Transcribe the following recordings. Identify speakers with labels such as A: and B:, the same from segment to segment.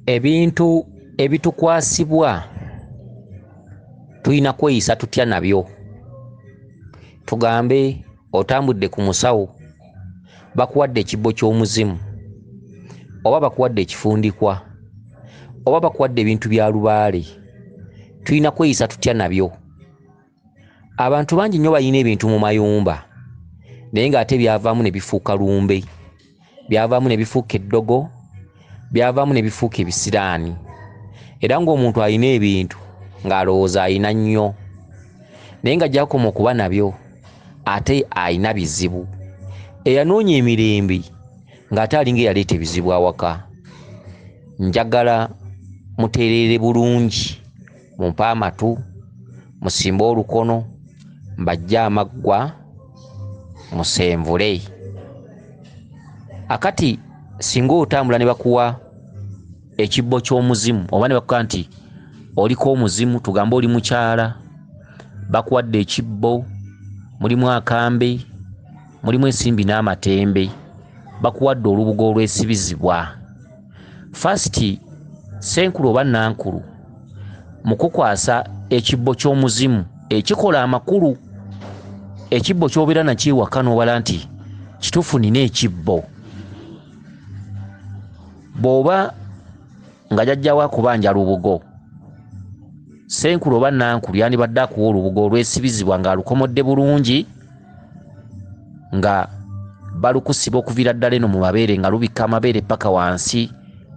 A: Ebintu ebitukwasibwa tulina kweyisa tutya nabyo. Tugambe otambudde ku musawo bakuwadde ekibbo ky'omuzimu, oba bakuwadde ekifundikwa, oba bakuwadde ebintu byalubaale. Tulina kweyisa tutya nabyo. Abantu bangi nnyo balina ebintu mu mayumba naye ng'ate byavaamu ne bifuuka lumbe, byavaamu ne bifuuka eddogo, byavaamu ne bifuuka ebisiraani. Era ng'omuntu alina ebintu ng'alowooza alina nnyo, naye nga gy'akoma okuba nabyo ate alina bizibu. Eyanoonya emirembe ng'ate alinga eyaleeta ebizibu awaka. Njagala muteerere bulungi, mumpe amatu, musimbe olukono, mbajje amaggwa, musenvule. Akati singa otambula ne bakuwa ekibbo ky'omuzimu oba ne bakuga nti oliko omuzimu, tugambe oli mukyala, bakuwadde ekibbo, mulimu akambe, mulimu ensimbi n'amatembe, bakuwadde olubugo olwesibizibwa. Fasiti senkulu oba nankulu mukukwasa ekibbo ky'omuzimu ekikola amakulu, ekibbo ky'obeera nakyo ewaka n'obala nti kituufu nina ekibbo. Bw'oba nga jjajjawo akubanja lubugo, senkulu oba nankulu yandibadde akuwa olubugo olwesibizibwa ng'alukomodde bulungi, nga balukusiba okuviira ddala eno mu mabeere nga lubikka amabeere paka wansi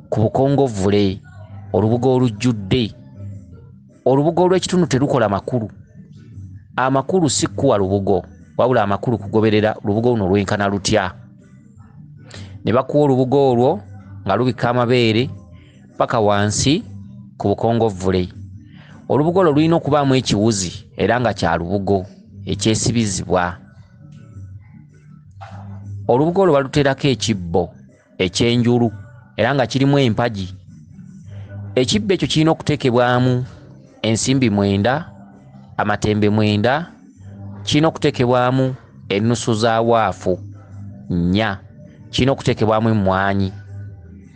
A: ku bukongovvule, olubugo olujjudde. Olubugo olw'ekitundu terukola makulu. Amakulu si kuwa lubugo, wabula amakulu kugoberera lubugo luno lwenkana lutya. Ne bakuwa olubugo olwo nga lubikka amabeere paka wansi ku bukongovvule. Olubugo olwo lulina okubaamu ekiwuzi era nga kya lubugo ekyesibizibwa. Olubugo olwo baluteerako ekibbo ekyenjulu era nga kirimu empagi. Ekibbo ekyo kirina okuteekebwamu ensimbi 9, amatembe 9, kirina okuteekebwamu ennusu za waafu 4, kirina okuteekebwamu emmwanyi.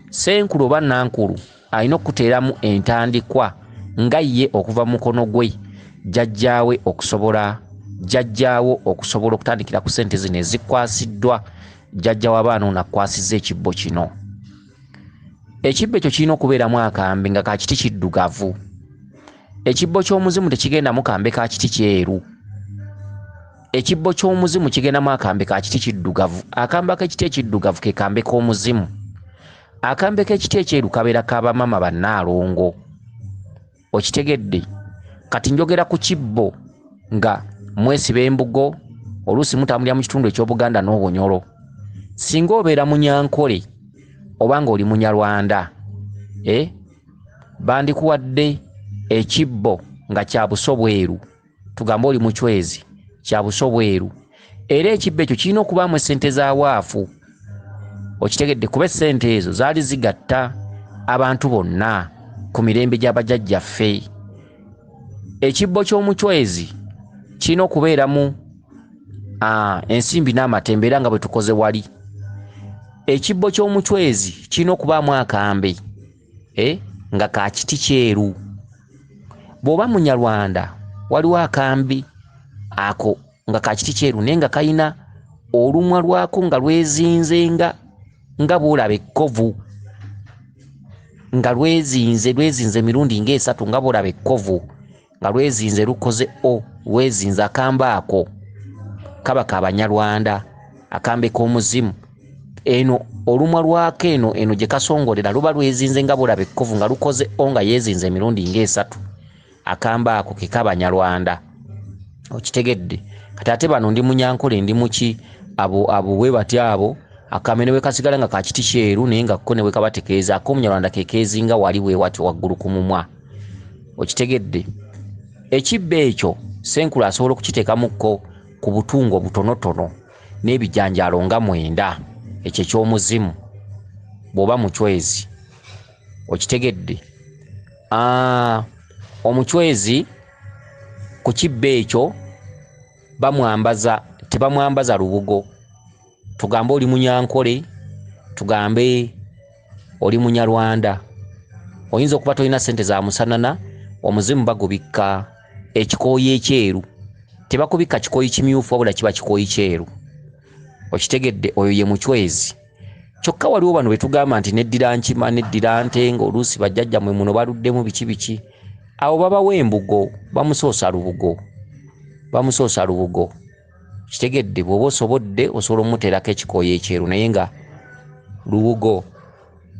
A: Senkulu oba nankulu alina okuteeramu entandikwa nga ye okuva mu mukono gwe jjajjaawo okusobola okutandikira ku ssente zino ezikwasiddwa jjajja w'abaana ono akwasizza ekibbo kino. Ekibbo ekyo kirina okubeeramu akambe nga ka kiti kiddugavu. Ekibbo ky'omuzimu tekigendamu kambe ka kiti kyeru. Ekibbo ky'omuzimu kigendamu akambe ka kiti kiddugavu. Akambe ak'ekiti ekiddugavu ke kambe k'omuzimu. Akambe k'ekiti ekyeru kabeera ka bamama bannaalongo. Okitegedde? Kati njogera ku kibbo nga mwesiba embugo, oluusi mutambulira mu kitundu eky'Obuganda n'Obunyolo. Singa obeera Munyankole oba ng'oli Munyarwanda, bandikuwadde ekibbo nga kya buso bweru, tugambe oli mucwezi, kya buso bweru. Era ekibbo ekyo kirina okubaamu essente za waafu. Okitegedde? Kuba essente ezo zaali zigatta abantu bonna ku mirembe gy'abajjajjaffe. Ekibbo ky'omucwezi kirina okubeeramu ensimbi n'amatembe era nga bwe tukoze wali. Ekibbo ky'omucwezi kirina okubaamu akambe nga ka kiti kyeru. Bw'oba Munyarwanda waliwo akambi ako nga ka kiti kyeru naye nga kalina olumwa lwako nga lwezinze nga bw'olaba ekkovu, nga lwezinze mirundi ng'esatu nga bw'olaba ekkovu, nga lwezinze lukoze lwezinze. Akambe ako kaba ka Banyarwanda, akambe k'omuzimu. Eno olumwa lwako eno gye kasongolera luba lwezinze nga bw'olaba ekkovu nga lukoze nga yeezinze emirundi ng'esatu. Akambe ako ke k'Abanyarwanda. Okitegedde? Kati ate bano ndi Munyankole ndi muki abo bwe batya abo, akambe ne bwe kasigala nga ka kiti kyeru naye nga ko ne bwe kabategeeza ak'Omunyarwanda ke keezinga wali bwe watyo waggulu ku mumwa. Okitegedde? Ekibbo ekyo senkulu asobola okukiteekamukko ku butungo butonotono n'ebijanjaalo nga 9, ekyo eky'omuzimu bw'oba mucwezi. Okitegedde? Omucwezi ku kibbo ekyo tebamwambaza lubugo. Tugambe oli Munyankole, tugambe oli Munyarwanda, oyinza okuba tolina ssente za musanana, omuzimu bagubikka ekikooyi ekyeru. Tebakubikka kikooyi kimyufu wabula kiba kikooyi kyeru. Okitegedde, oyo ye muchwezi. Kyokka waliwo bano betugamba nti neddira nkima neddira nte ng'oluusi bajjajja mwe muno baluddemu biki. Awo babawa embugo, bamusoosa lubugo. Kitegedde, bw'oba osobodde osobola omuteerako ekikooyi ekyeru naye nga lubugo.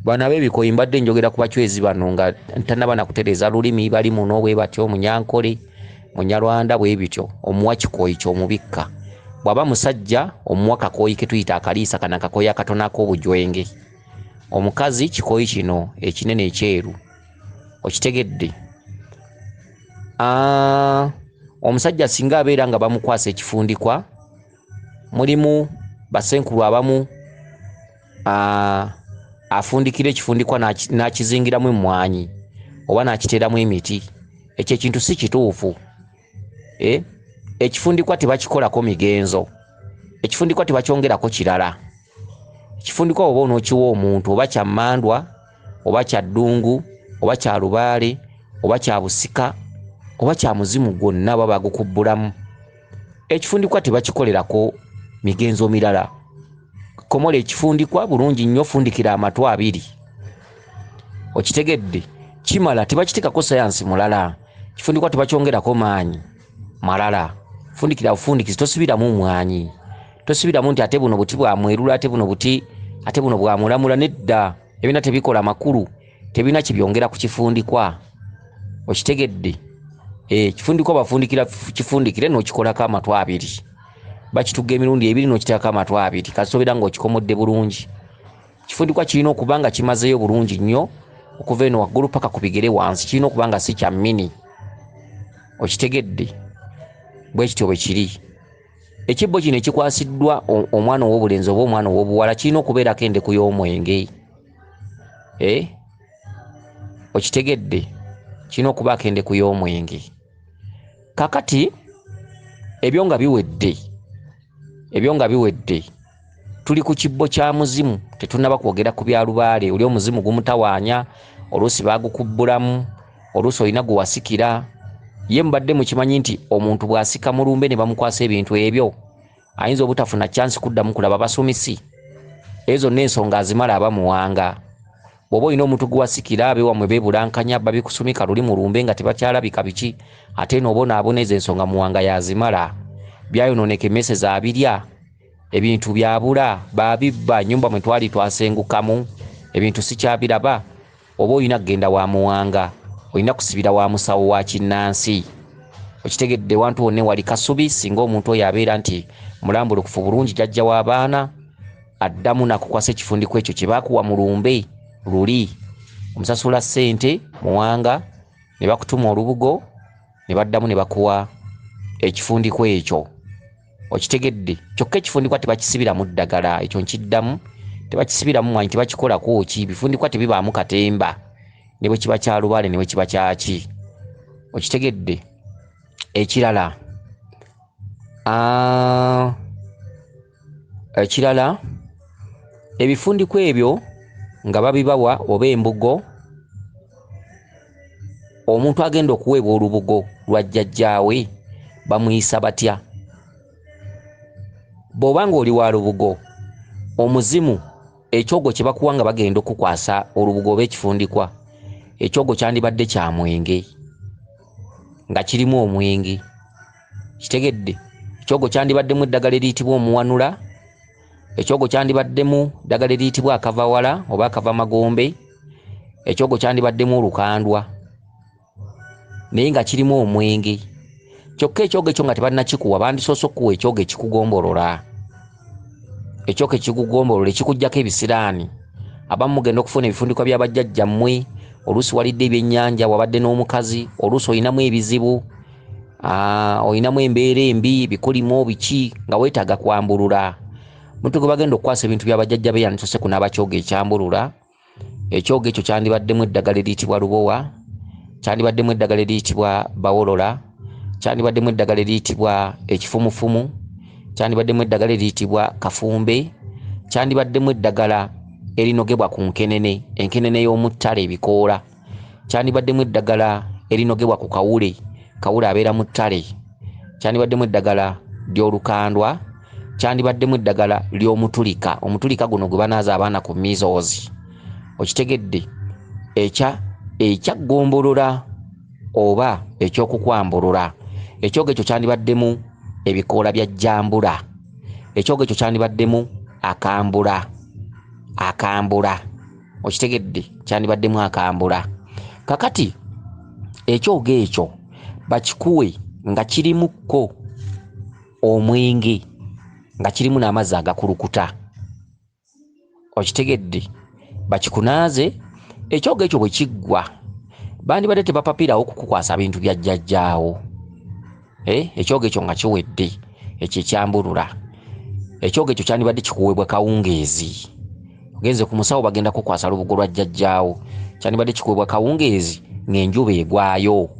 A: Bano ab'ebikooyi mbadde njogera ku bachwezi bano nga ntannaba na kutereeza lulimi, bali muno bwe batyo, Munyankole, Munyarwanda bwe bityo, omuwa kikooyi ky'omubikka. Bw'aba musajja omuwa kakooyi ke tuyita akaliisa, kana kakooyi akatono ak'obujwenge. Omukazi kikooyi kino ekinene ekyeru. Okitegedde. Omusajja singa abeera nga bamukwasa ekifundikwa, mulimu basenkulu abamu afundikira ekifundikwa n'akizingiramu emmwanyi oba n'akiteeramu emiti. Ekyo ekintu si kituufu. Ekifundikwa tebakikolako migenzo. Ekifundikwa tebakyongerako kirala. Ekifundikwa oba onookiwa omuntu oba kya mmandwa oba kya ddungu oba kya lubaale oba kya busika oba kya muzimu gwonna baba bagukubbulamu. Ekifundikwa tebakikolerako migenzo mirala. Komola ekifundikwa bulungi nnyo, fundikira amatu 2. Okitegedde, kimala, tebakitekako sayansi mulala. Ekifundikwa tebakyongerako maanyi malala. Fundikira bufundikizi, tosibiramu mwanyi. Tosibiramu nti ate buno buti bwamwerula, ate buno bwamulamula. Nedda, ebina tebikola makulu, tebina kibyongera ku kifundikwa. Okitegedde. Ekifundikwa bafundikira kifundikire n'okikolako amatu 2. Bakitugga emirundi 2 n'okiteekako amatu 2. Kasobeera ng'okikomodde bulungi. Ekifundikwa kirina okuba nga kimazeeyo bulungi nnyo okuva eno waggulu paka ku bigere wansi. Kirina okuba nga si kya mmini. Okitegedde. Bwe kityo bwe kiri. Ekibbo kino ekikwasiddwa omwana ow'obulenzi oba omwana ow'obuwala kirina okubeerako endeku y'omwenge. Okitegedde, kirina okubaako endeku y'omwenge. Kakati ebyo nga biwedde, tuli ku kibbo kya muzimu, tetunnaba kwogera ku byalubaale. Oli omuzimu gumutawaanya, oluusi baagukubbulamu, oluusi olina gwe wasikira. Ye mbadde mukimanyi nti omuntu bw'asika mu lumbe ne bamukwasa ebintu ebyo, ayinza obutafuna chance kuddamu kulaba basomisi. Ezo n'ensonga azimala abamuwanga. Bw'oba olina omuntu gwe wasikira abeewamwe beebulankanya babikusumika luli mu lumbe nga tebakyalabika biki, ate n'obonaabona ezo ensonga muwanga yazimala. Byayonooneka, emmese abirya, ebintu byabula, babibba, nnyumba mwe twali twasengukamu, ebintu sikyabiraba. Oba olina kugenda wa muwanga, olina kusibira wa musawo wa kinnansi. Okitegedde, wantu wonna wali kasubi. Singa omuntu oyo abeera nti mulambulukufu bulungi, jjajja w'abaana, addamu nakukwasa ekifundikwa ekyo kye baakuwa mu lumbe luli, omusasula ssente muwanga, ne bakutuma olubugo, ne baddamu ne bakuwa ekifundikwa ekyo. Okitegedde. Kyokka ekifundikwa tebakisibiramu ddagala, ekyo nkiddamu. Tebakisibiramu mwanyi, tebakikolako ki. Bifundikwa tebibaamu katemba, ne bwe kiba kya lubaale ne bwe kiba kyaki. Okitegedde. Ekirala, ebifundikwa ebyo nga babibawa oba embugo, omuntu agenda okuweebwa olubugo lwa jjajjaawe bamuyisa batya? Bw'oba nga oli wa lubugo, omuzimu ekyogo kye bakuwa nga bagenda okukwasa olubugo oba ekifundikwa, ekyogo kyandibadde kya mwenge nga kirimu omwenge. Kitegedde. Ekyogo kyandibaddemu eddagala eriyitibwa omuwanula, ekyogo kyandibaddemu eddagala eriyitibwa akavawala oba akavamagombe, ekyogo kyandibaddemu olukandwa, naye nga kirimu omwenge. Kyokka ekyogo ekyo nga tebannakikuwa, bandisoose okukuwa ekyogo ekikugombolola. Ekyogo ekikugombolola ekikuggyako ebisiraani. Abamu mugenda okufuna ebifundikwa bya bajjajjammwe, oluusi walidde ebyennyanja, wabadde n'omukazi, oluusi olinamu ebizibu, olinamu embeera embi, bikulimu biki, nga weetaaga kwambulula. Omuntu gwe bagenda okukwasa ebintu bya bajjajja be yandisoose kunaaba kyogo ekyambulula. Ekyogo ekyo kyandibaddemu eddagala eriyitibwa lubowa, kyandibaddemu eddagala eriyitibwa bawolola, kyandibaddemu eddagala eriyitibwa ekifumufumu, kyandibaddemu eddagala eriyitibwa kafumbe, kyandibaddemu eddagala erinogebwa ku nkenene, enkenene y'omu ttale ebikoola, kyandibaddemu eddagala erinogebwa ku kawule abeera mu ttale, kyandibaddemu eddagala ly'olukandwa, kyandibaddemu eddagala ly'omutulika. Omutulika guno gwe banaaza abaana ku measles, okitegedde, ekyaggombolola oba ekyokukwambulula. Ekyogo ekyo kyandibaddemu ebikoola bya jjambula, ekyogo ekyo kyandibaddemu akambula, okitegedde, kyandibaddemu akambula. Kakati ekyogo ekyo bakikuwe nga kirimukko omwenge, nga kirimu n'amazzi agakulukuta, okitegedde, bakikunaaze. Ekyogo ekyo bwe kiggwa bandibadde tebapapirawo kukukwasa bintu bya jjajjaawo. Ekyogo ekyo nga kiwedde, ekyo ekyambulula. Ekyogo ekyo kyandibadde kikuweebwa kawungeezi, ogenze ku musawo bagenda kukwasa lubugo lwa jjajjaawo, kyandibadde kikuweebwa kawungeezi ng'enjuba egwayo.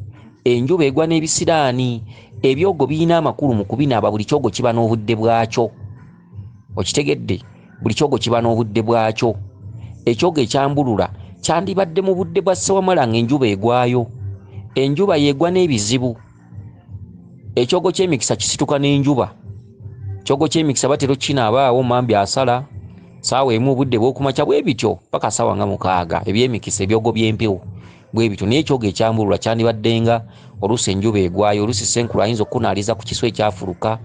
A: Enjuba egwa n'ebisiraani. Ebyogo birina amakulu mu kubinaaba, buli kyogo kiba n'obudde bwakyo, okitegedde, buli kyogo kiba n'obudde bwakyo. Ekyogo ekyambulula kyandibadde mu budde bwa ssewamala ng'enjuba egwayo. Enjuba yegwa n'ebizibu. Ekyogo ky'emikisa kisituka n'enjuba. Ekyogo ky'emikisa batero kinaabaawo mambi asala saawa emu obudde bw'okumakya, bwe bityo paka saawa nga 6 eby'emikisa, ebyogo by'empewo bwe bityo. Naye ekyogo ekyambulula kyandibaddenga oluusi enjuba egwayo, oluusi senkulu ayinza okukunaaliza ku kiswa ekyafuluka,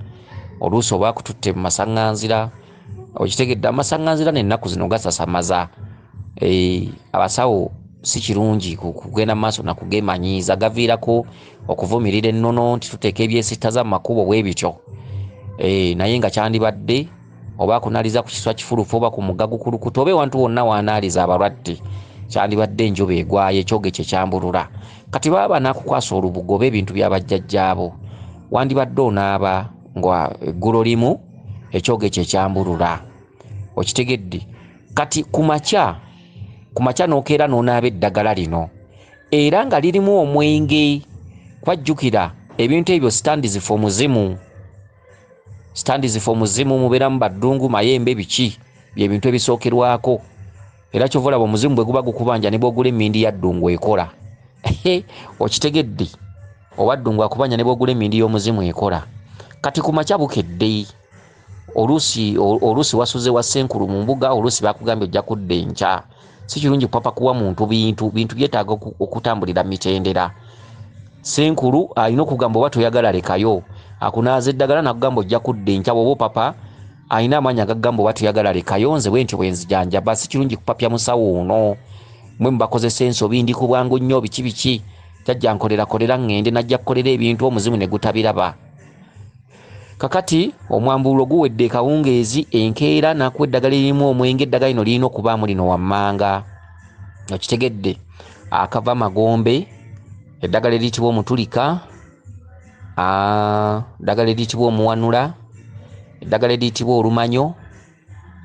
A: oluusi oba akututte mu masaŋŋanzira, okitegedde. Amasaŋŋanzira n'ennaku zino gasasamaza. Abasawo si kirungi kugenda mu maaso nakugemanyiiza, gaviirako okuvumirira ennono nti tuteeka ebyesittaza mu makubo bwe bityo. Naye nga kyandibadde oba akunaaliza ku kiswa kifulufu oba ku mugga gukulukuta oba ewantu wonna wanaaliza abalwadde, kyandibadde enjuba egwayo. Ekyogo ekyo kyambulula. Kati baba nakukwasa olubugo oba ebintu by'abajjajjaabo, wandibadde onaaba nga eggulo limu ekyogo ekyo ekyambulula, okitegedde. Kati ku makya n'okeera n'onaaba eddagala lino era nga lirimu omwenge. Kwajjukira ebintu ebyo standizifu omuzimu mubeeramu baddungu, mayembe, biki byebintu ebisookerwako. Era kyova olaba omuzimu bwe guba gukubanja ne bw'ogula emmindi ya ddungu ekola, okitegedde, oba ddungu akubanja ne bw'ogula emmindi y'omuzimu ekola. Kati ku makya bukedde, oluusi wasuze wa senkulu mu mbuga, oluusi bakugambye ojja kudda enkya. Si kirungi kupapa kuwa muntu bintu byetaaga okutambulira mitendera. Senkulu alina okugamba oba toyagala lekayo, akunaaza eddagala nakugamba ojja kudda enkya. Bw'oba papa alina amaanyi agagamba oba toyagala lekayo, nze bwe ntyo bwe nzijanjaba. Si kirungi kupapya musawo ono, mwe mubakozesa ensobi, ndi ku bwangu nnyo, biki jjajja nkolera ngende, najja kukolera ebintu omuzimu ne gutabiraba. Kakati omwambululo guwedde kawungeezi, enkeera nakuwa eddagala eririmu omwenge. Eddagala lino lirina okubaamu lino wammanga, okitegedde, akava magombe, eddagala eriyitibwa omutulika, eddagala eriyitibwa omuwanula, eddagala eriyitibwa olumanyo,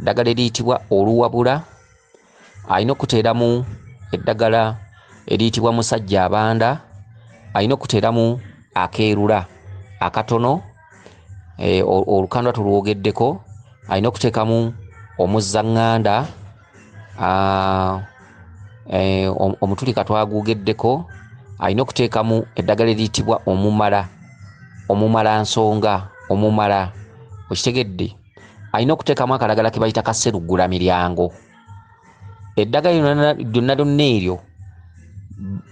A: eddagala eriyitibwa oluwabula. Alina okuteeramu eddagala eriyitibwa musajja abanda, alina okuteeramu akeerula akatono, olukandwa tulwogeddeko. Alina okuteekamu omuzzaŋŋanda, omutulika twagugeddeko. Alina okuteekamu eddagala eriyitibwa omumala, okitegedde. Alina okuteekamu akalagala ke bayita kaseruggula miryango. Eddagala lyonna eryo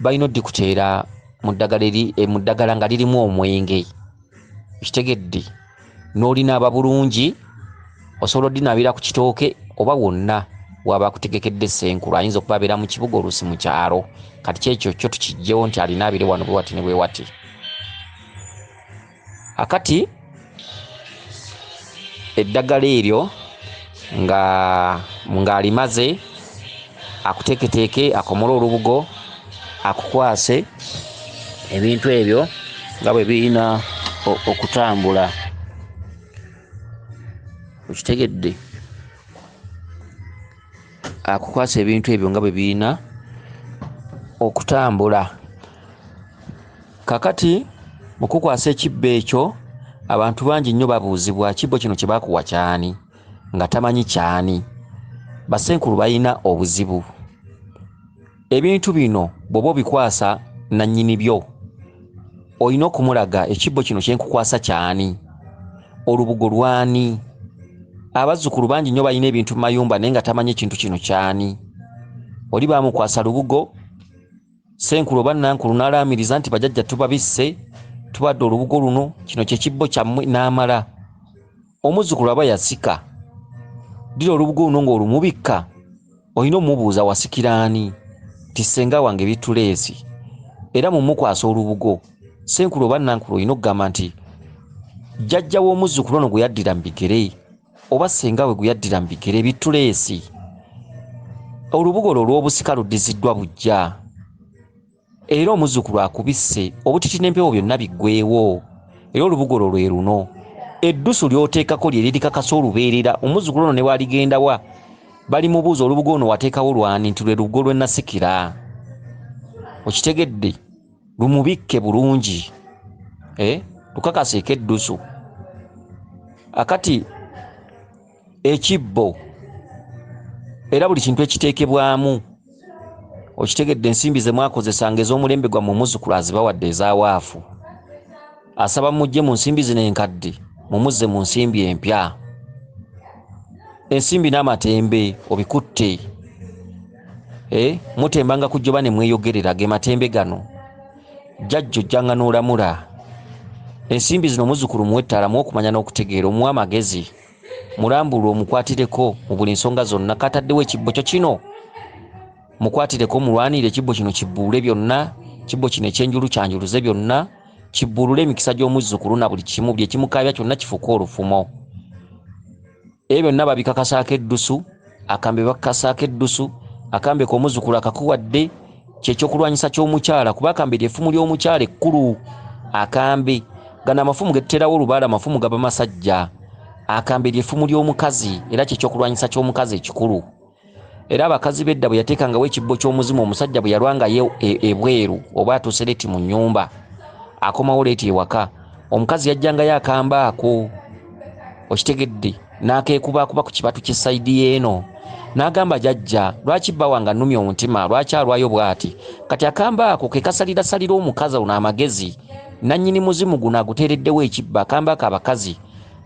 A: balina oddikuteera mu ddagala nga lirimu omwenge, okitegedde. N'olinaaba bulungi, osobola oddinaabira ku kitooke oba wonna waba akutegekedde senkulu. Ayinza okuba abeera mu kibuga, oluusi mu kyalo. Kati kyekyo kyo tukijjewo nti alinaabire wano bwe wati ne bwe wati. Akati eddagala eryo ng'alimaze, akuteeketeeke, akomole olubugo, akukwase ebintu ebyo nga bwe birina okutambula, okitegedde. Akukwasa ebintu ebyo nga bwe birina okutambula. Kakati mu kukwasa ekibbo ekyo, abantu bangi nnyo babuuzibwa kibbo kino kye baakuwa kyani, nga tamanyi kyani. Basenkulu balina obuzibu. ebintu bino bw'oba obikwasa nannyini byo olina okumulaga ekibbo kino kyenkukwasa kyani, olubugo lwani. Abazzukulu bangi nnyo balina ebintu mu mayumba naye nga tamanyi ekintu kino kyani. Oli baamukwasa lubugo, senkulu oba nankulu n'alaamiriza nti bajjajja tubabisse, tubadde olubugo luno, kino kye kibbo kyammwe, n'amala. Omuzzukulu aba yasika, ddira olubugo luno ng'olumubikka, olina omubuuza wasikiraani ti ssenga wange bituleesi, era mumukwasa olubugo. Senkulu oba nankulu olina okugamba nti jjajja w'omuzzukulu ono gwe yaddira mu bigere oba ssenga we gwe yaddira mu bigere bituleesi. Olubugo lwo olw'obusika luddiziddwa bujja, era omuzzukulu akubisse obutiti n'empewo byonna biggweewo, era olubugo lwo lwe luno. Eddusu ly'oteekako lye lirikakasa olubeerera. Omuzzukulu ono ne waaligendawa balimubuuza olubugo ono wateekawo lwani, nti lwe lubugo lwe nasikira. Okitegedde? Lumubikke bulungi, lukakaseeko eddusu. Akati ekibbo era buli kintu ekiteekebwamu, okitegedde, ensimbi ze mwakozesanga ez'omulembe gwammwe omuzzukulu azibawadde ezawaafu. Asaba mujje mu nsimbi zino enkadde mumuzze mu nsimbi empya. Ensimbi n'amatembe obikutte, mutembanga kujjoba ne mweyogerera ge matembe gano, jjajjo ojjanga n'olamula. Ensimbi zino omuzzukulu muwe ettalamu okumanya n'okutegeera, omuwa amagezi, mulambulwe, omukwatireko mu buli nsonga zonna. Kataddewo ekibbo kyo kino mukwatireko, mulwanire ekibbo kino kibbuule byonna, kibbo kino ekyenjulu kyanjuluze byonna, kibbulule emikisa gy'omuzzukulu na buli kimu bye kimukaabya kyonna kifuuke olufumo. Ebyo byonna babikakasaako eddusu, akambe bakakasaako eddusu, akambe k'omuzzukulu akakuwadde kyekyokulwanyisa ky'omukyala, kuba akambe ly'effumu ly'omukyala ekkulu. Akambe gano amafumu ge tuterawo olubaale, amafumu gaba masajja. Akambe ly'effumu ly'omukazi era kyekyokulwanyisa ky'omukazi ekikulu. Era abakazi b'edda bwe yateekangawo ekibbo ky'omuzimu, omusajja bwe yalwangayo ebweru oba atuuse leeti mu nnyumba, akomawo leeti ewaka, omukazi yajjangayo akamba ako, okitegedde, n'akeekubakuba ku kibatu ky'essayidi y'eno, n'agamba jjajja, lwaki bba wange annumya omutima, lwaki alwayo bw'ati? Kati akamba ako ke kasalirasalira omukazi ono amagezi. Nannyini muzimu guno aguteereddewo ekibba. Akamba ako abakazi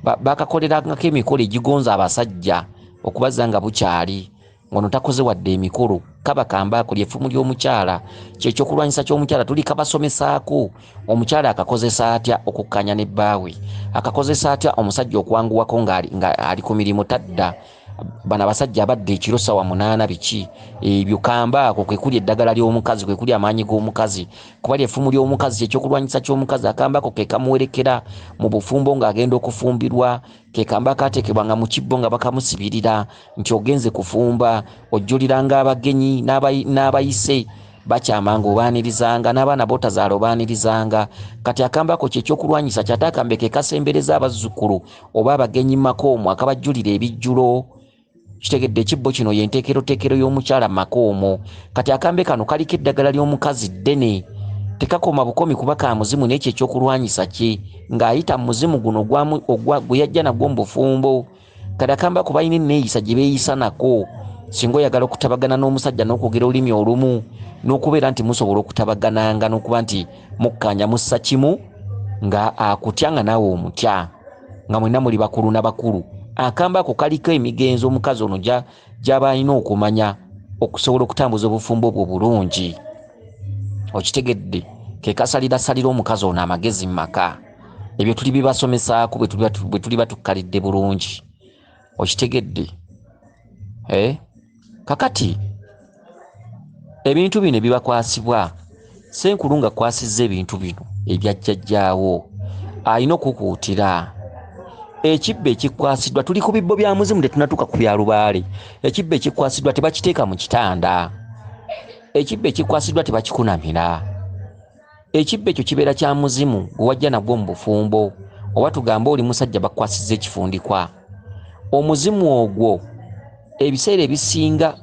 A: bakakolerangako emikolo egigonza abasajja okubaza nga bukyali, ngono takoze wadde emikolo. Kaba kamba ako ly'effumu ly'omukyala, kyekyokulwanyisa ky'omukyala. Tuli kabasomesaako omukyala akakozesa atya okukkanya ne bbaawe, akakozesa atya omusajja okwanguwako nga ali ku mirimu tadda. Bano abasajja abadde ekiro ssaawa 8 biki ebyo. Kamba ako kwe kuli eddagala ly'omukazi, kwe kuli amaanyi g'omukazi, kuba ly'effumu ly'omukazi, ekyokulwanyisa ky'omukazi. Akamba ako ke kamuwerekera mu bufumbo ng'agenda okufumbirwa, ke kamba kaateekebwanga mu kibbo nga bakamusibirira nti ogenze kufumba, ojjuliranga abagenyi n'abayise bakyamanga obaanirizanga, n'abaana b'otazaala obaanirizanga. Kati akamba ako kyekyokulwanyisa kyate akambe ke kasembereza abazzukulu oba abagenyi makoomu, akabajjulira ebijjulo. Kitegedde, ekibbo kino y'enteekeroteekero y'omukyala makoomo. Kati akambe kano kaliko eddagala ly'omukazi ddene, tekakoma bukomi kuba ka muzimu, n'ekyo ekyokulwanyisa kye ng'ayita mu muzimu guno gwe yajja nagwo mu bufumbo. Kati akamba ako balina enneeyisa gye beeyisa nako. Singa oyagala okutabagana n'omusajja n'okwogera olulimi olumu, n'okubeera nti musobola okutabagananga, n'okuba nti mukkanya mussa kimu, nga akutya nga naawe omutya, nga mwenna muli bakulu na bakulu. Akamba ako kaliko emigenzo omukazi ono gy'aba alina okumanya okusobola okutambuza obufumbo obwo bulungi. Okitegedde, ke kasalirasalira omukazi ono amagezi mu maka. Ebyo tuli bibasomesaako bwe tuli batukkalidde bulungi. Okitegedde? Kakati ebintu bino bibakwasibwa, senkulu nga kwasizza ebintu bino ebyajjajjaawo, alina okukuutira. Ekibbo ekikwasiddwa, tuli ku bibbo bya muzimu tetunatuuka ku byalubaale. Ekibbo ekikwasiddwa tebakiteeka mu kitanda, ekibbo ekikwasiddwa tebakikunamira. Ekibbo ekyo kibeera kya muzimu gwe wajja nagwo mu bufumbo, oba tugambe oli musajja bakwasizza ekifundikwa. Omuzimu ogwo ebiseera ebisinga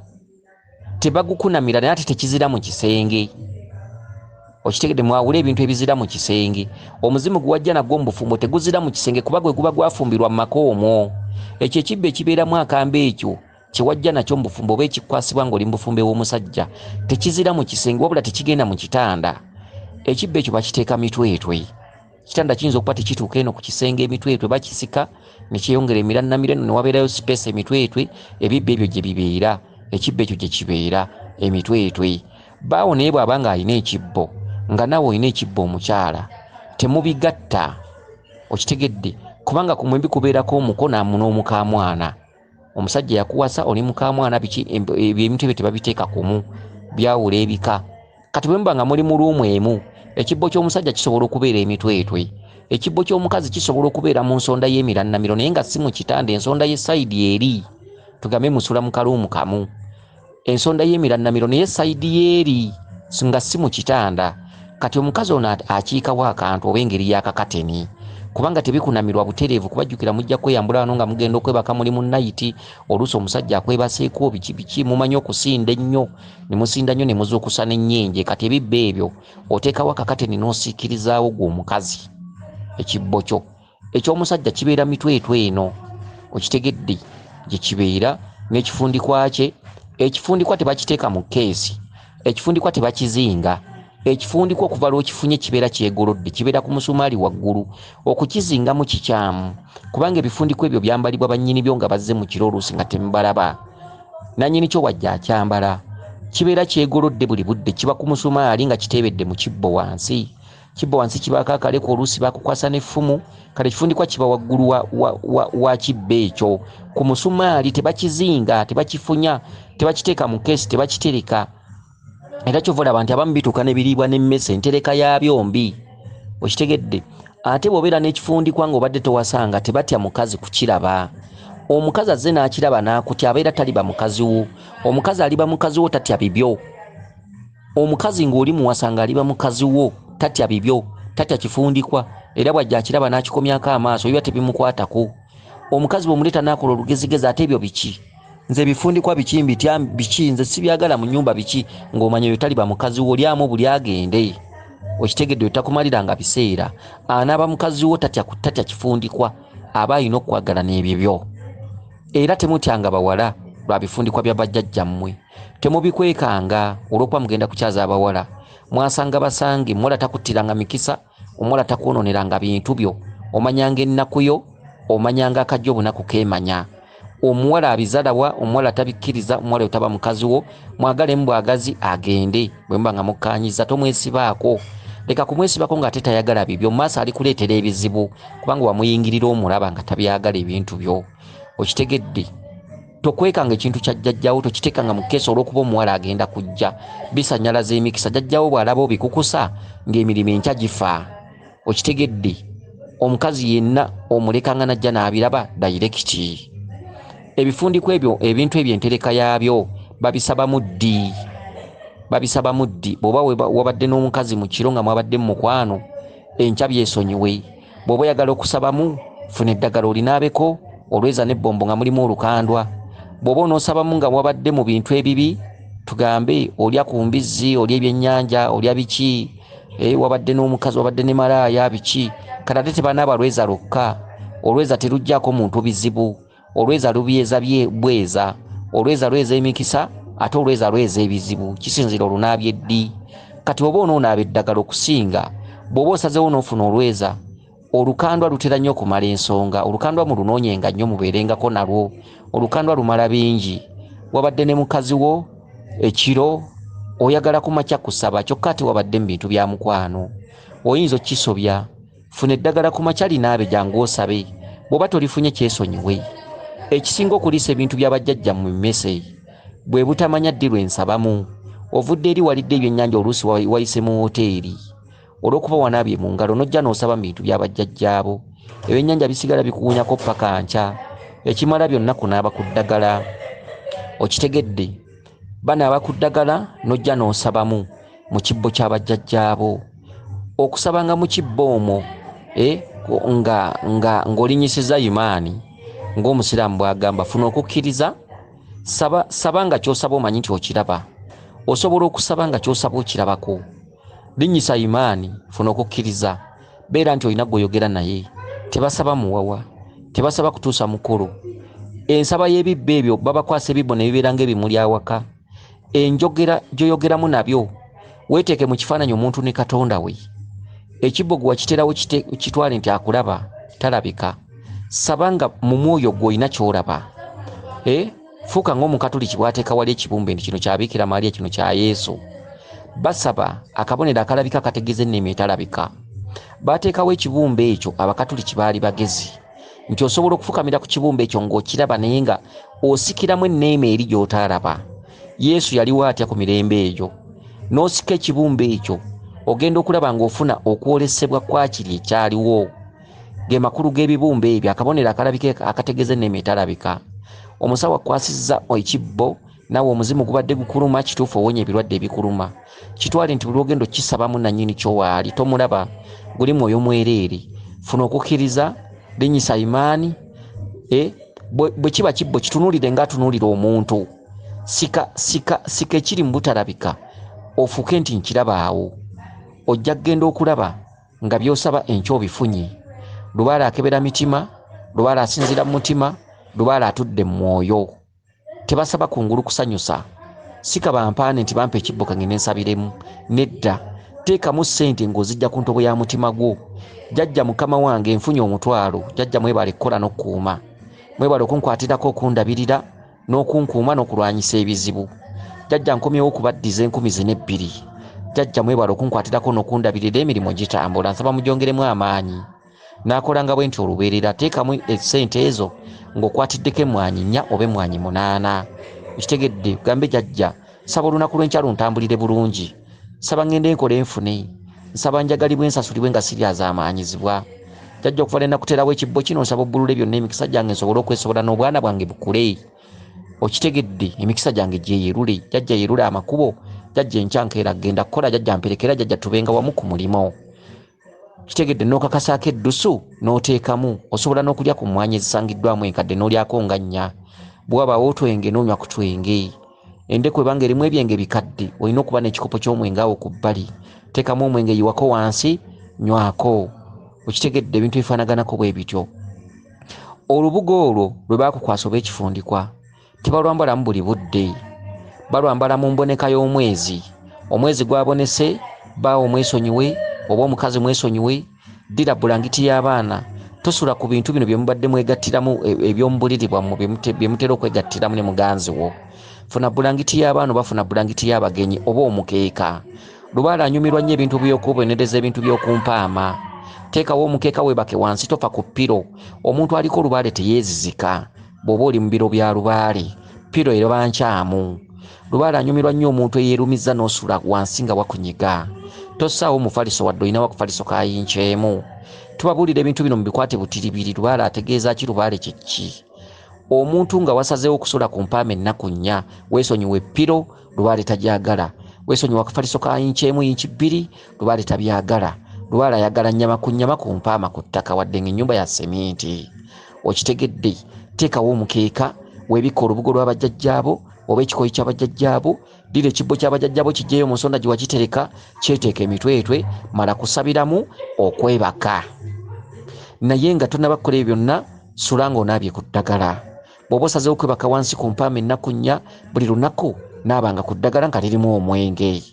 A: tebagukunamira, naye ate tekizira mu kisenge. Okitegedde, mwawula ebintu ebizira mu kisenge. Omuzimu gwe wajja nagwo mu bufumbo teguzira mu kisenge kuba gwe guba gwafumbirwa mu maka omwo. Ekyo ekibbo ekibeeramu akamba ekyo kiwajja nakyo mu bufumbo oba ekikwasibwa ng'oli mu bufumbe w'omusajja tekizira mu kisenge wabula tekigenda mu kitanda. Ekibbo ekyo bakiteeka mitwetwe. Kitanda kiyinza okuba tekituuka eno ku kisenge emitwetwe bakisika ne kyeyongera emirannamiro eno ne wabeerayo space emitwetwe ebibbo ebyo gye bibeera. Ekibbo ekyo gye kibeera emitwetwe. Baawo naye bw'aba nga alina ekibbo nga naawe olina ekibbo omukyala temubigatta. Okitegedde kubanga ku mwembi kubeerako omuko n'omukaamwana. Omusajja yakuwasa oli mukaamwana ebintu ebyo tebabiteeka kumu byawula ebika. Kati bwe muba nga muli mu luumu emu ekibbo ky'omusajja kisobola okubeera emitwetwe. Ekibbo ky'omukazi kisobola okubeera mu nsonda y'emirannamiro naye nga si mu kitanda, ensonda y'essayidi eri. Tugambe musula mu kaluumu kamu. Ensonda y'emirannamiro naye essayidi y'eri nga si mu kitanda. Kati omukazi ono akiikawo akantu oba engeri y'akakateni. Kubanga tebikunamirwa butereevu kubajjukira mujja kweyambula wano nga mugenda okwebaka muli mu nayiti. Oluusi omusajja akwebaseeko biki mumanyi okusinda ennyo ne musinda nnyo ne muzuukusa n'ennyenje. Kati ebibbo ebyo oteekawo akakateni n'osiikirizaawo gwe omukazi. Ekibbo kyo eky'omusajja kibeera mitwetwe eno. Okitegedde gye kibeera n'ekifundikwa kye. Ekifundikwa tebakiteeka mu keesi. Ekifundikwa tebakizinga. Ekifundikwa okuva lw'okifunye kibeera kyegolodde, kibeera ku musumaali waggulu. Okukizingamu kikyamu kubanga ebifundikwa ebyo byambalibwa bannyini byo nga bazze mu kiro oluusi nga temubalaba. Nannyini kyo wajja akyambala. Kibeera kyegolodde buli budde, kiba ku musumaali nga kiteebedde mu kibbo wansi. Kibbo wansi kibaako akaleko oluusi bakukwasa n'effumu. Kale ekifundikwa kiba waggulu wa kibbo ekyo. Ku musumaali tebakizinga, tebakifunya, tebakiteeka mu keesi, tebakitereka. Era kyova olaba nti abamu bituuka ne biriibwa n'emmese entereka ya byombi. Okitegedde. Ate bw'obeera n'ekifundikwa ng'obadde towasanga tebatya mukazi kukiraba. Omukazi azze n'akiraba n'akutya abeera taliba mukazi wo. Omukazi aliba mukazi wo tatya bibyo. Omukazi ng'oli muwasanga aliba mukazi wo tatya bibyo, tatya kifundikwa. Era bw'ajja akiraba n'akikomyako amaaso biba tebimukwatako. Omukazi bw'omuleeta n'akola olugezigezi ate ebyo biki? Nze bifundikwa biki mbitya biki nze sibyagala mu nnyumba biki ng'omanya eyo taliba mukazi wo olyamu buli agende. Okitegedde takumaliranga biseera. Anaaba mukazi wo tatya kifundikwa aba alina okwagala n'ebyo. Era temutyanga bawala lwa bifundikwa bya bajjajjammwe. Temubikwekanga olw'okuba mugenda kukyaza abawala. Mwasanga basange muwala takuttiranga mikisa, omuwala takwononeranga bintu byo. Omanyanga ennaku yo, omanyanga akajja obunaku keemanya. Omuwala abizalawa, omuwala tabikkiriza, omuwala otaba mukazi wo, mwagale mbwagazi agende. Bwe muba nga mukkaanyiza tomwesibaako. Leka kumwesibako ng'ate tayagala bibyo, mu maaso alikuleetera ebizibu kubanga wamuyingirira omulaba nga tabyagala ebintu byo. Okitegedde. Tokwekanga ekintu kya jjajjaawo tokiteekanga mu keesi olw'okuba omuwala agenda kujja. Bisanyalaza emikisa. Jjajjaawo bw'alaba obikukusa ng'emirimu enkya gifa. Okitegedde. Omukazi yenna omulekanga najja n'abiraba dayirekiti. Ebifundikwa ebyo ebintu ebyo entereka yaabyo babisabamu ddi. Babisabamu ddi. Bw'oba wabadde n'omukazi mu kiro nga mwabadde mu mukwano enkya byesonyiwe. Bw'oba oyagala okusabamu funa eddagala olinaabeko olweza n'ebbombo nga mulimu olukandwa. Bw'oba onoosabamu nga wabadde mu bintu ebibi tugambe olya ku mbizzi, olya ebyennyanja, olya biki, wabadde n'omukazi wabadde ne malaaya biki. Kati ate tebanaaba lweza lwokka. Olweza teruggyako muntu bizibu. Olweza lubyeza bweza. Olweza lweza emikisa ate olweza lweza ebizibu. Kisinzira olunaabye ddi. Kati oba onoonaaba eddagala okusinga bw'oba osazeewo n'ofuna olweza olukandwa lutera nnyo okumala ensonga. Olukandwa mu lunoonyenga nnyo mubeerengako nalwo. Olukandwa lumala bingi. Wabadde ne mukazi wo ekiro oyagala kumakya kusaba kyokka ate wabadde mu bintu bya mukwano. Oyinza okkisobya. Funa eddagala kumakya linaabe jangu osabe. Bw'oba tolifunye kyesonyiwe. Ekisinga okuliisa ebintu bya bajjajja mu mmese bwe butamanya ddi lwensabamu. Ovudde eri walidde ebyennyanja oluusi wayise mu woteeri. Olw'okuba wanaabye mu ngalo nojja n'osaba mu bintu bya bajjajjaabo. Ebyennyanja bisigala bikuwunyako paka nkya. Ekimala byonna kunaaba ku ddagala. Okitegedde. Banaaba ku ddagala nojja n'osabamu mu kibbo kya bajjajjaabo. Okusabanga mu kibbo omwo ng'olinyisiza imaani ng'omusiraamu bw'agamba funa okukkiriza. Saba nga ky'osaba omanyi nti okiraba. Osobola okusaba nga ky'osaba okirabako. Linnyisa imaani, funa okukkiriza. Beera nti olina gw'oyogera naye. Tebasaba muwawa, tebasaba kutuusa mukolo. ensaba y'ebibbo ebyo babakwasa ebibbo ne bibeera ng'ebimuli awaka. Enjogera gy'oyogeramu nabyo weeteeke mu kifaananyi omuntu ne Katonda we. Ekibbo gwe wakiterawo kitwale nti akulaba talabika. Sabanga mu mwoyo gwe olina ky'olaba. Fuuka ng'Omukatoliki bw'ateeka wali ekibumbe nti kino kya Bikira Maria, kino kya Yesu. Basaba akabonero akalabika akategeeza ennimi etalabika. Baateekawo ekibumbe ekyo Abakatoliki baali bagezi nti osobola okufukamira ku kibumbe ekyo ng'okiraba naye nga osikiramu enneema eri gy'otaalaba. Yesu yaliwo atya ku mirembe egyo. N'osika ekibumbe ekyo ogenda okulaba ng'ofuna okwolesebwa kwa kiri ekyaliwo. Ge makulu g'ebibumbe ebyo, akabonero akalabika akategeeza enneema etalabika. Omusawo akwasizza ekibbo naawe omuzimu gubadde gukuluma, kituufu owonya ebirwadde ebikuluma. Kitwale nti buli ogenda okisabamu nannyini ky'owaali tomulaba, guli mwoyo mwereere. Funa okukkiriza, linnyisa imaani. Bwe kiba kibbo kitunuulire ng'atunuulira omuntu. Sika ekiri mu butalabika ofuuke nti nkiraba awo. Ojja kgenda okulaba nga by'osaba enkya obifunye. Lubaale akebera mitima, lubaale asinzira mu mutima, lubaale atudde mu mwoyo. Tebasaba kungulu kusanyusa. Sika bampaane nti bampa ekibbo kange nensabiremu. Nedda, teekamu ssente ng'ozijja ku ntobo ya mutima gwo. Jjajja mukama wange nfunye omutwalo. Jjajja mwebale kukola n'okkuuma. Mwebale okunkwatirako, okundabirira n'okunkuuma n'okulwanyisa ebizibu. Jjajja nkomyewo okubaddiza 12,000. Jjajja mwebale okunkwatirako n'okundabirira emirimu gitambula. Nsaba mugyongeremu amaanyi. N'akolanga bwe nti olubeerera. Teekamu essente ezo ng'okwatiddeko emmwanyi 4 oba emmwanyi 8. Okitegedde, gambe jjajja, saba olunaku lw'enkya luntambulire bulungi. Saba ngende nkole enfune. Nsaba njagalibwe ensasulibwe nga siryazaamaanyizibwa. Jjajja okuva ne nakuterawo ekibbo kino nsaba obbulule byonna emikisa gyange nsobole okwesobola n'obwana bwange bukule. Okitegedde, emikisa gyange gyeyerule. Jjajja yerule amakubo. Jjajja enkyankeera genda kukola. Jjajja mperekera. Jjajja tubenga wamu ku mulimo. Kitegedde n'okakasaako eddusu n'oteekamu. Osobola n'okulya ku mmwanyi ezisangiddwamu enkadde n'olyako nga 4. Bw'wabaawo otwenge n'onywa ku twenge. Endeku ebanga erimu ebyenge bikadde olina okuba n'ekikopo ky'omwenge awo ku bbali. Teekamu omwenge yiwako wansi, nywako. Okitegedde, ebintu bifaanaganako bwe bityo. Olubugo olwo lwe baakukwasa oba ekifundikwa tebalwambalamu buli budde. Balwambala mu mboneka y'omwezi. Omwezi gwabonese, baawo mwesonyiwe oba omukazi mwesonyiwe. Ddira bulangiti y'abaana. Tosula ku bintu bino bye mubadde mwegattiramu eby'omubuliri bwammwe bye mutera okwegattiramu ne muganzi wo. Funa bulangiti y'abaana oba funa bulangiti y'abagenyi oba omukeeka. Lubaale anyumirwa nnyo ebintu by'okubonereza ebintu by'okumpaama. Teekawo omukeeka weebake wansi, tofa ku ppiro. Omuntu aliko olubaale teyeezizika bw'oba oli mu biro bya lubaale. Ppiro eraba nkyamu. Lubaale anyumirwa nnyo omuntu eyeerumiza n'osula wansi nga wakunyiga. Tossaawo mufaliso wadde olina wakufaliso kayinkyemu. Tubabuulira ebintu bino mubikwate butiribiri. Lubaale ategeeza ki? Lubaale kye ki? Omuntu nga wasazeewo okusula ku mpaama ennaku 4, weesonyiwa ppiro, lubaale tagyagala. Weesonyiwa akafaliso ka yinkyemu, yinki 2, lubaale tabyagala. Lubaale ayagala nnyama ku mpaama ku ttaka wadde ng'ennyumba ya seminti. Okitegedde, teekawo omukeeka weebikka olubugo lw'abajjajjaabo oba ekikoyi ky'abajjajjaabo. Ddira ekibbo ky'abajjajjaabo kiggyeyo mu nsonda gye wakitereka, kyeteeka emitwetwe, mala kusabiramu okwebaka. Naye nga tonnaba kukola ebyo byonna, sula ng'onaabye ku ddagala. Bw'oba osazeewo kwebaka wansi ku mpaama ennaku 4, buli lunaku naabanga ku ddagala nga lirimu omwenge.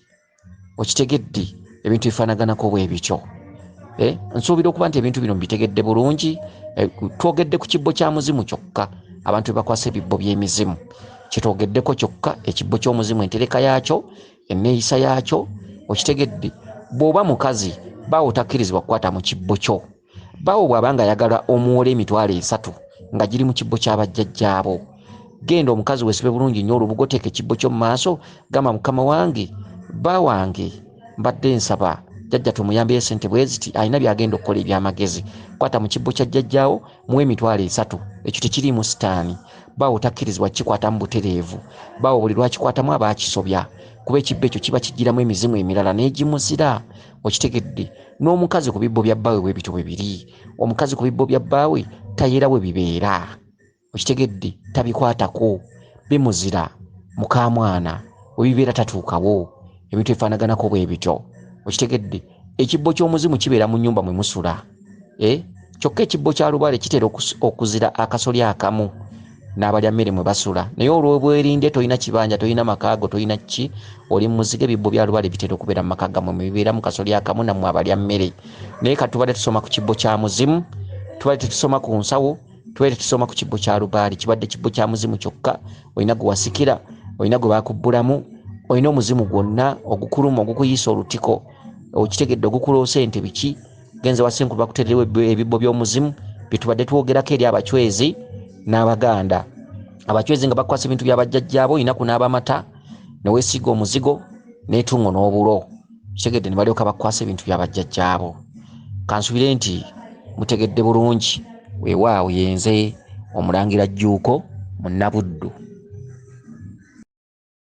A: Okitegedde, ebintu bifaanaganako bwe bityo. Nsuubira okuba nti ebintu bino mbitegedde bulungi. Twogedde ku kibbo kya muzimu kyokka. Abantu bebakwasa ebibbo by'emizimu kyetwogeddeko kyokka. Ekibbo ky'omuzimu, entereka yaakyo, enneeyisa yaakyo. Okitegedde, bw'oba mukazi baawo takkirizibwa kukwata mu kibbo kyo. Baawo bw'abanga ayagala omuwola emitwalo 3 nga giri mu kibbo ky'abajjajjaabo. Genda omukazi weesibe bulungi nnyo olubugo, teeka ekibbo kyo mu maaso, gamba mukama wange, bba wange, mbadde nsaba jjajja tumuyambeyo ssente bwe ziti, alina byagenda okukola eby'amagezi. Kwata mu kibbo kya jjajjaawo muwe emitwalo 3. Ekyo tekiriimu sitaani. Baawo takkirizibwa kikwata mu butereevu. Baawo buli lwakikwatamu aba akisobya, kuba ekibbo ekyo kiba kigiramu emizimu emirala n'egimuzira. Okitegedde, n'omukazi ku bibbo bya bbaawe bwe bityo bwe biri. Omukazi ku bibbo bya bbaawe tayera bwe bibeera. Okitegedde, tabikwatako, bimuzira. Mukamwana bwe bibeera tatuukawo. Ebintu ebifaanaganako bwe bityo. Okitegedde, ekibbo ky'omuzimu kibeera mu nnyumba mwe musula. Kyokka ekibbo kya lubaale kitera okuzira akasolya akamu. n'abalya mmere mwe basula. Naye olw'obwerinde toyina kibanja, toyina makaago, toyina ki, oli muziga ebibbo byalubaale bitera okubeera mu maka gammwe, mubibeera mu kasoli akamu nammwe abalya mmere. Naye katubadde tusoma ku kibbo kya muzimu, tubadde tusoma ku nsawo, tubadde tusoma ku kibbo kya lubaale. Kibadde kibbo kya muzimu kyokka, olina gwe wasikira, olina gwe bakubbulamu, olina omuzimu gwonna ogukuluma, ogukuyisa olutiko, okitegedde ogukuloosa ente biki, genze wasenkulu bakutererewo ebibbo by'omuzimu bitubadde twogerako eri abachwezi n'abaganda. Abachwezi nga bakwasa ebintu by'abajjajjaabo, olina kunaaba amata ne weesiga omuzigo n'etungo n'obulo, kitegedde ne balyoka bakwasa ebintu by'abajjajjaabo. Kansubire nti mutegedde bulungi. Weewaawo yenze Omulangira Jjuuko Munabuddu.